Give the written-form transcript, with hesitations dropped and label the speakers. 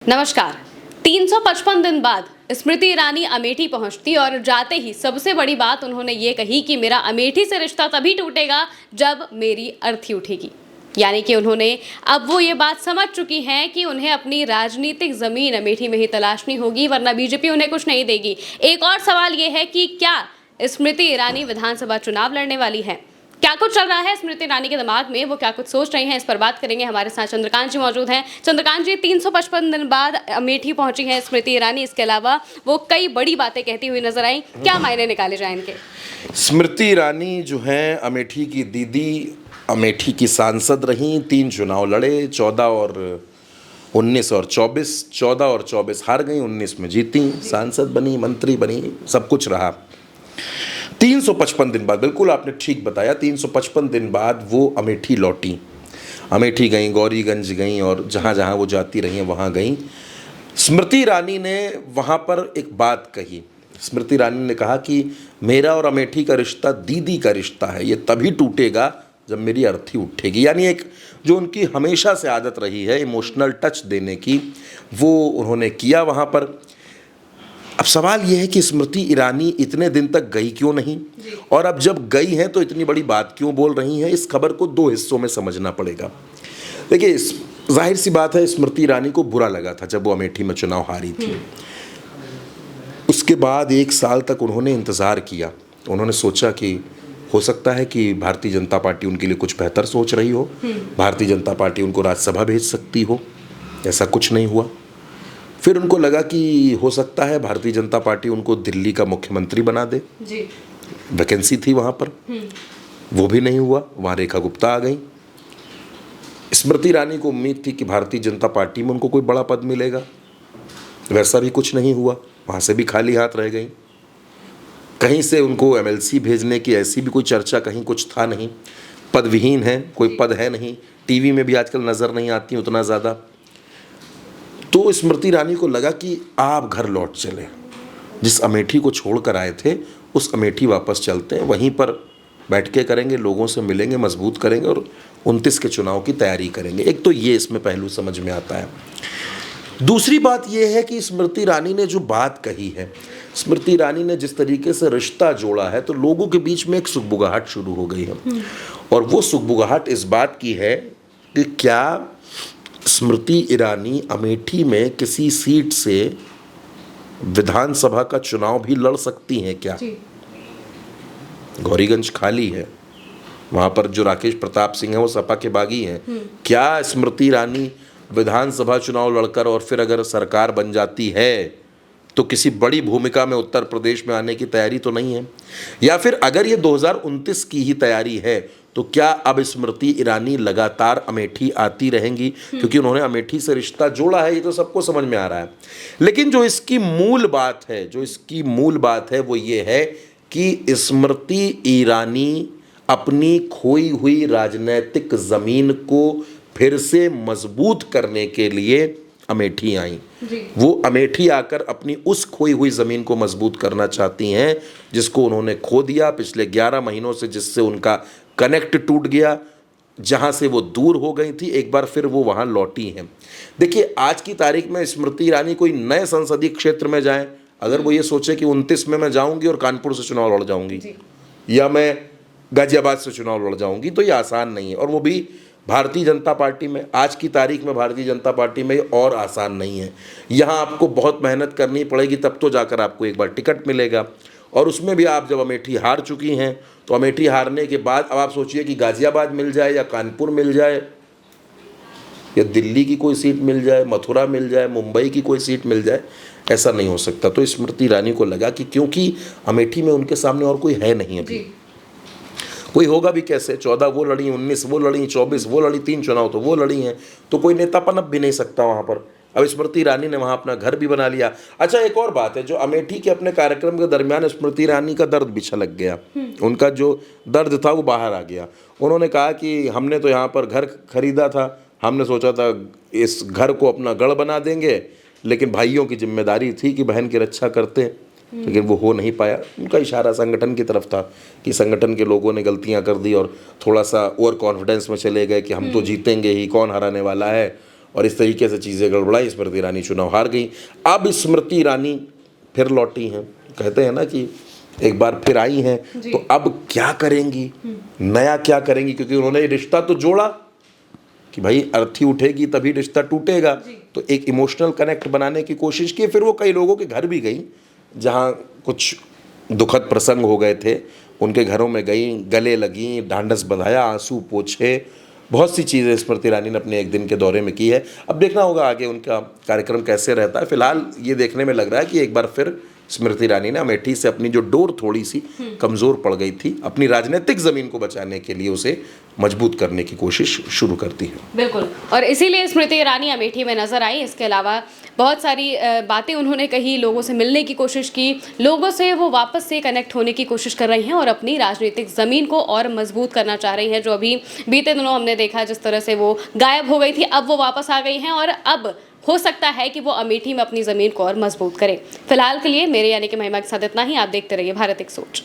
Speaker 1: नमस्कार। 355 दिन बाद स्मृति ईरानी अमेठी पहुंचती और जाते ही सबसे बड़ी बात उन्होंने ये कही कि मेरा अमेठी से रिश्ता तभी टूटेगा जब मेरी अर्थी उठेगी। यानी कि उन्होंने अब वो ये बात समझ चुकी हैं कि उन्हें अपनी राजनीतिक जमीन अमेठी में ही तलाशनी होगी, वरना बीजेपी उन्हें कुछ नहीं देगी। एक और सवाल ये है कि क्या स्मृति ईरानी विधानसभा चुनाव लड़ने वाली है? क्या कुछ चल रहा है स्मृति ईरानी के दिमाग में, वो क्या कुछ सोच रही हैं, इस पर बात करेंगे। हमारे साथ चंद्रकांत जी मौजूद हैं। चंद्रकांत जी, 355 दिन बाद अमेठी पहुंची हैं स्मृति ईरानी। इसके अलावा वो कई बड़ी बातें कहती हुई नजर आई। क्या मायने निकाले जाए इनके?
Speaker 2: स्मृति ईरानी जो हैं अमेठी की दीदी, अमेठी की सांसद रहीं, 3 चुनाव लड़े, 14 और 19 और 24। 14 और 24 हार गई, 19 में जीती, सांसद बनी, मंत्री बनी, सब कुछ रहा। 355 दिन बाद, बिल्कुल आपने ठीक बताया, 355 दिन बाद वो अमेठी लौटी। अमेठी गई, गौरीगंज गई और जहाँ जहाँ वो जाती रही हैं वहाँ गई। स्मृति ईरानी ने वहाँ पर एक बात कही। स्मृति ईरानी ने कहा कि मेरा और अमेठी का रिश्ता दीदी का रिश्ता है, ये तभी टूटेगा जब मेरी अर्थी उठेगी। यानी एक जो उनकी हमेशा से आदत रही है इमोशनल टच देने की, वो उन्होंने किया वहाँ पर। अब सवाल यह है कि स्मृति ईरानी इतने दिन तक गई क्यों नहीं, और अब जब गई हैं तो इतनी बड़ी बात क्यों बोल रही हैं? इस खबर को 2 हिस्सों में समझना पड़ेगा। देखिए, जाहिर सी बात है, स्मृति ईरानी को बुरा लगा था जब वो अमेठी में चुनाव हारी थी। उसके बाद 1 साल तक उन्होंने इंतज़ार किया। उन्होंने सोचा कि हो सकता है कि भारतीय जनता पार्टी उनके लिए कुछ बेहतर सोच रही हो, भारतीय जनता पार्टी उनको राज्यसभा भेज सकती हो। ऐसा कुछ नहीं हुआ। फिर उनको लगा कि हो सकता है भारतीय जनता पार्टी उनको दिल्ली का मुख्यमंत्री बना दे जी। वैकेंसी थी वहाँ पर, वो भी नहीं हुआ। वहाँ रेखा गुप्ता आ गई। स्मृति ईरानी को उम्मीद थी कि भारतीय जनता पार्टी में उनको कोई बड़ा पद मिलेगा, वैसा भी कुछ नहीं हुआ। वहाँ से भी खाली हाथ रह गई। कहीं से उनको एमएलसी भेजने की ऐसी भी कोई चर्चा कहीं कुछ था नहीं। पद विहीन है, कोई पद है नहीं। टीवी में भी आजकल नज़र नहीं आती उतना ज़्यादा। तो स्मृति ईरानी को लगा कि आप घर लौट चले, जिस अमेठी को छोड़ कर आए थे उस अमेठी वापस चलते हैं, वहीं पर बैठ के करेंगे, लोगों से मिलेंगे, मजबूत करेंगे और 29 के चुनाव की तैयारी करेंगे। एक तो ये इसमें पहलू समझ में आता है। दूसरी बात यह है कि स्मृति ईरानी ने जो बात कही है, स्मृति ईरानी ने जिस तरीके से रिश्ता जोड़ा है, तो लोगों के बीच में एक सुगबुगाहट शुरू हो गई है। और वो सुगबुगाहट इस बात की है कि क्या स्मृति ईरानी अमेठी में किसी सीट से विधानसभा का चुनाव भी लड़ सकती हैं क्या? गौरीगंज खाली है, वहां पर जो राकेश प्रताप सिंह है वो सपा के बागी हैं। क्या स्मृति ईरानी विधानसभा चुनाव लड़कर और फिर अगर सरकार बन जाती है तो किसी बड़ी भूमिका में उत्तर प्रदेश में आने की तैयारी तो नहीं है? या फिर अगर ये 2029 की ही तैयारी है तो क्या अब स्मृति ईरानी लगातार अमेठी आती रहेंगी? क्योंकि उन्होंने अमेठी से रिश्ता जोड़ा है, ये तो सबको समझ में आ रहा है। लेकिन जो इसकी मूल बात है वो ये है कि स्मृति ईरानी अपनी खोई हुई राजनीतिक जमीन को फिर से मजबूत करने के लिए अमेठी आई। वो अमेठी आकर अपनी उस खोई हुई ज़मीन को मजबूत करना चाहती हैं जिसको उन्होंने खो दिया पिछले 11 महीनों से, जिससे उनका कनेक्ट टूट गया, जहां से वो दूर हो गई थी। एक बार फिर वो वहां लौटी हैं। देखिए, आज की तारीख में स्मृति ईरानी कोई नए संसदीय क्षेत्र में जाए, अगर वो ये सोचे कि 29 में मैं जाऊंगी और कानपुर से चुनाव लड़ जाऊंगी या मैं गाजियाबाद से चुनाव लड़ जाऊंगी, तो ये आसान नहीं है। और वो भी भारतीय जनता पार्टी में, आज की तारीख में भारतीय जनता पार्टी में और आसान नहीं है। यहाँ आपको बहुत मेहनत करनी पड़ेगी, तब तो जाकर आपको एक बार टिकट मिलेगा। और उसमें भी आप जब अमेठी हार चुकी हैं, तो अमेठी हारने के बाद अब आप सोचिए कि गाजियाबाद मिल जाए या कानपुर मिल जाए या दिल्ली की कोई सीट मिल जाए, मथुरा मिल जाए, मुंबई की कोई सीट मिल जाए, ऐसा नहीं हो सकता। तो स्मृति ईरानी को लगा कि क्योंकि अमेठी में उनके सामने और कोई है नहीं, अभी कोई होगा भी कैसे? 14 वो लड़ी, 19 वो लड़ी, 24 वो लड़ी, 3 चुनाव तो वो लड़ी हैं, तो कोई नेता पनप भी नहीं सकता वहाँ पर। अब स्मृति ईरानी ने वहाँ अपना घर भी बना लिया। अच्छा, एक और बात है, जो अमेठी के अपने कार्यक्रम के दरमियान स्मृति ईरानी का दर्द भी छलक गया। उनका जो दर्द था वो बाहर आ गया। उन्होंने कहा कि हमने तो यहाँ पर घर खरीदा था, हमने सोचा था इस घर को अपना गढ़ बना देंगे, लेकिन भाइयों की जिम्मेदारी थी कि बहन की रक्षा करते, लेकिन वो हो नहीं पाया। उनका इशारा संगठन की तरफ था कि संगठन के लोगों ने गलतियां कर दी और थोड़ा सा ओवर कॉन्फिडेंस में चले गए कि हम तो जीतेंगे ही, कौन हराने वाला है। और इस तरीके से चीज़ें गड़बड़ाई, स्मृति ईरानी चुनाव हार गई। अब स्मृति ईरानी फिर लौटी हैं, कहते हैं ना कि एक बार फिर आई हैं, तो अब क्या करेंगी, नया क्या करेंगी, क्योंकि उन्होंने रिश्ता तो जोड़ा कि भाई अर्थी उठेगी तभी रिश्ता टूटेगा, तो एक इमोशनल कनेक्ट बनाने की कोशिश की। फिर वो कई लोगों के घर भी गई जहाँ कुछ दुखद प्रसंग हो गए थे, उनके घरों में गई, गले लगी, ढांढस बंधाया, आंसू पोछे, बहुत सी चीज़ें स्मृति ईरानी ने अपने एक दिन के दौरे में की है। अब देखना होगा आगे उनका कार्यक्रम कैसे रहता है। फिलहाल ये देखने में लग रहा है कि एक बार फिर स्मृति ईरानी ने अमेठी से अपनी जो डोर थोड़ी सी कमज़ोर पड़ गई थी, अपनी राजनीतिक ज़मीन को बचाने के लिए उसे मजबूत करने की कोशिश शुरू करती है।
Speaker 1: बिल्कुल, और इसीलिए स्मृति ईरानी अमेठी में नजर आई। इसके अलावा बहुत सारी बातें उन्होंने कही, लोगों से मिलने की कोशिश की, लोगों से वो वापस से कनेक्ट होने की कोशिश कर रही हैं और अपनी राजनीतिक ज़मीन को और मजबूत करना चाह रही हैं। जो अभी बीते दिनों हमने देखा जिस तरह से वो गायब हो गई थी, अब वो वापस आ गई हैं और अब हो सकता है कि वो अमेठी में अपनी ज़मीन को और मजबूत करें। फिलहाल के लिए मेरे यानी कि महिमा के साथ इतना ही। आप देखते रहिए भारत एक सोच।